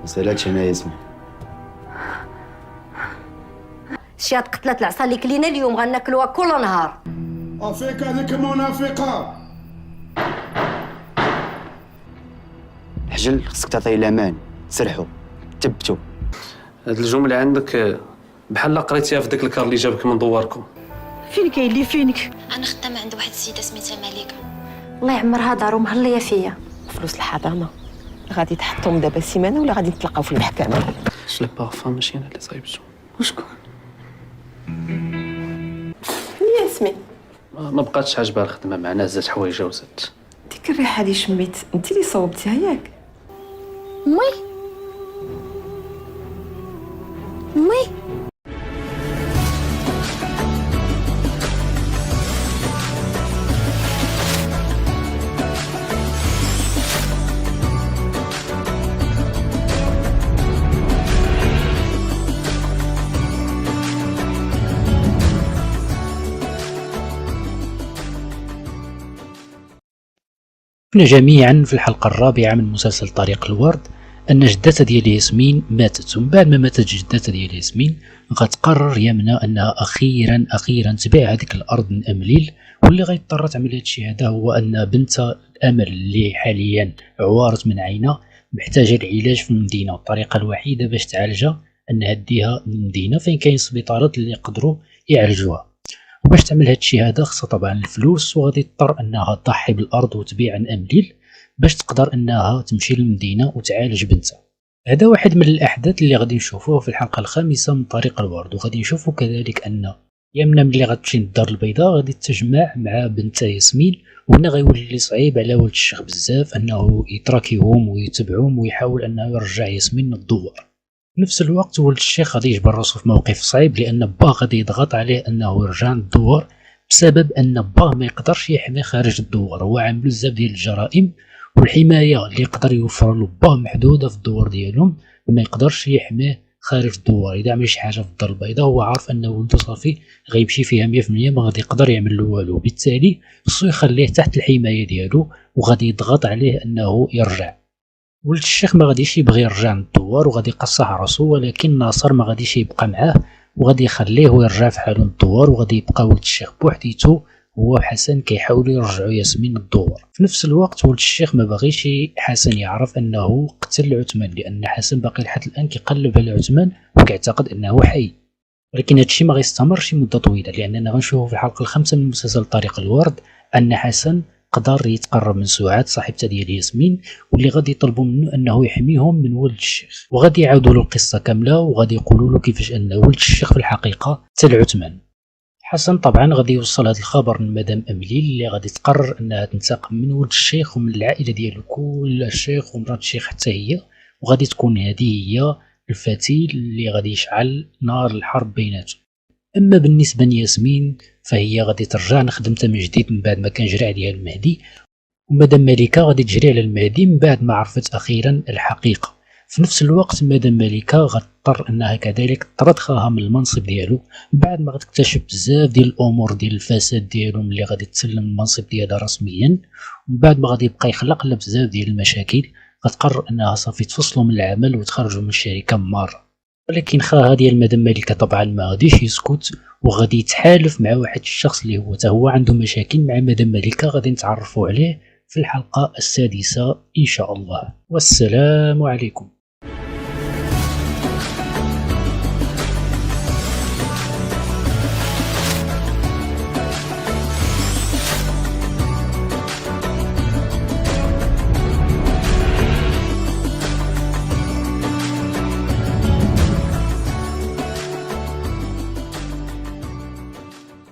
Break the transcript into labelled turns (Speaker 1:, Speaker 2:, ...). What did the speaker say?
Speaker 1: ما سالتش انا يا ياسمين.
Speaker 2: شيات قتلت العصا اللي كلينا اليوم غناكلوها كل نهار.
Speaker 3: افيك هذيك منافقه.
Speaker 1: حجل خصك تعطيه الامان، سرحو تبتو.
Speaker 4: هاد الجمله عندك بحال قريتيها في داك الكار اللي جابك من دواركم.
Speaker 5: فين كاين اللي فينك؟
Speaker 6: انا خدامه عند واحد السيده سميتها مليكه.
Speaker 2: الله يعمرها دار ومهليه فيا.
Speaker 5: فلوس الحضانه غادي تحطهم دابا سيمانه ولا غادي نتلاقاو في المحكمه؟
Speaker 4: شلا بارفان ماشي انا اللي صايبتو. وشكون؟
Speaker 5: ياسمين،
Speaker 4: ما بقاتش عاجبها الخدمه معنا، هزات حوايجها وزات.
Speaker 5: ديك الريحه اللي شميت انت اللي صوبتيها ياك؟
Speaker 2: مي مي
Speaker 7: شفنا جميعا في الحلقة الرابعة من مسلسل طريق الورد أن جدتها ديال ياسمين ماتت، ومن بعد ما ماتت جدتها ديال ياسمين غتقرر يمنى أنها أخيرا تبيع هذيك الأرض من أمليل، واللي غيضطر تعمل هادشي هذا هو أن بنتها أمل اللي حاليا عوارت من عينها محتاجة العلاج في المدينة، والطريقة الوحيدة باش تعالجها أنها ديها للمدينة فين كاين سبيطارات اللي يقدروا يعالجوها. وباش تعمل هادشي هذا خصها طبعا الفلوس، وغادي تضطر انها تضحي بالارض وتبيع عن امليل باش تقدر انها تمشي للمدينه وتعالج بنتها. هذا واحد من الاحداث اللي غادي نشوفوه في الحلقه الخامسه من طريق الورد، وغادي نشوفوا كذلك ان يمنى ملي غتمشي للدار البيضاء غادي تجمع مع بنتها ياسمين، وهنا غيولي صعيب على ولد الشيخ بزاف انه يتراكيهم ويتبعهم ويحاول انه يرجع ياسمين للدوار. في نفس الوقت ولد الشيخ غادي يجبر راسو في موقف صعيب لان باه غادي يضغط عليه انه يرجع للدوار بسبب ان باه ما يقدرش يحمي خارج الدوار، هو عامل بزاف ديال الجرائم والحمايه اللي يقدر يوفر له باه محدوده في الدوار ديالهم، وما يقدرش يحميه خارج الدوار. اذا عمل شي حاجه في الدار البيضاء هو عارف ان ولده صافي غيمشي فيها 100% ما غادي يقدر يعمل له والو، بالتالي خصو يخليه تحت الحمايه ديالو وغادي يضغط عليه انه يرجع. ولد الشيخ ما غاديش يبغي يرجع للدوار وغادي يقصح راسو، ولكن ناصر ما غاديش يبقى معاه وغادي يخليه يرجع في حاله للدوار، وغادي يبقى ولد الشيخ بوحديتو هو وحسن كيحاولوا يرجعوا ياسمين للدوار. في نفس الوقت ولد الشيخ ما باغيش حسن يعرف انه قتل عثمان، لان حسن باقي لحد الان كيقلب على عثمان وكيعتقد انه حي، ولكن هادشي ما غيستمرش مده طويله، لاننا غنشوفوا في الحلقه الخامسه من مسلسل طريق الورد ان حسن قدر يتقرب من سعاد صاحبته ديال ياسمين، واللي غادي يطلبوا منه انه يحميهم من ولد الشيخ، وغادي يعاودوا له القصه كامله وغادي يقولوا له كيفاش ان ولد الشيخ في الحقيقه قتل عثمان. حسن طبعا غادي يوصل هذا الخبر لمدام امليل اللي غادي تقرر انها تنتقم من ولد الشيخ ومن العائله ديالو كل، الشيخ ومرات الشيخ حتى هي، وغادي تكون هذه هي الفتيل اللي غادي يشعل نار الحرب بيناتهم. اما بالنسبه لياسمين فهي غادي ترجع لخدمتها من جديد من بعد ما كان جرى عليها المهدي، ومدام ملكه غادي تجري على المهدي من بعد ما عرفت اخيرا الحقيقه. في نفس الوقت مدام ملكه غتضطر انها كذلك تطرد خاها من المنصب ديالو بعد ما غتكتشف بزاف ديال الامور ديال الفساد ديالو ملي غادي تسلم المنصب ديالها رسميا، ومن بعد ما غادي يبقى يخلق لها بزاف ديال المشاكل غتقرر انها صافي تفصلوا من العمل وتخرجوا من الشركه مره. ولكن خاها ديال مدام ملكه طبعا ما غاديش يسكت وغادي يتحالف مع واحد الشخص اللي هو هو عنده مشاكل مع مدام ملكه، غادي نتعرفوا عليه في الحلقه السادسه ان شاء الله. والسلام عليكم.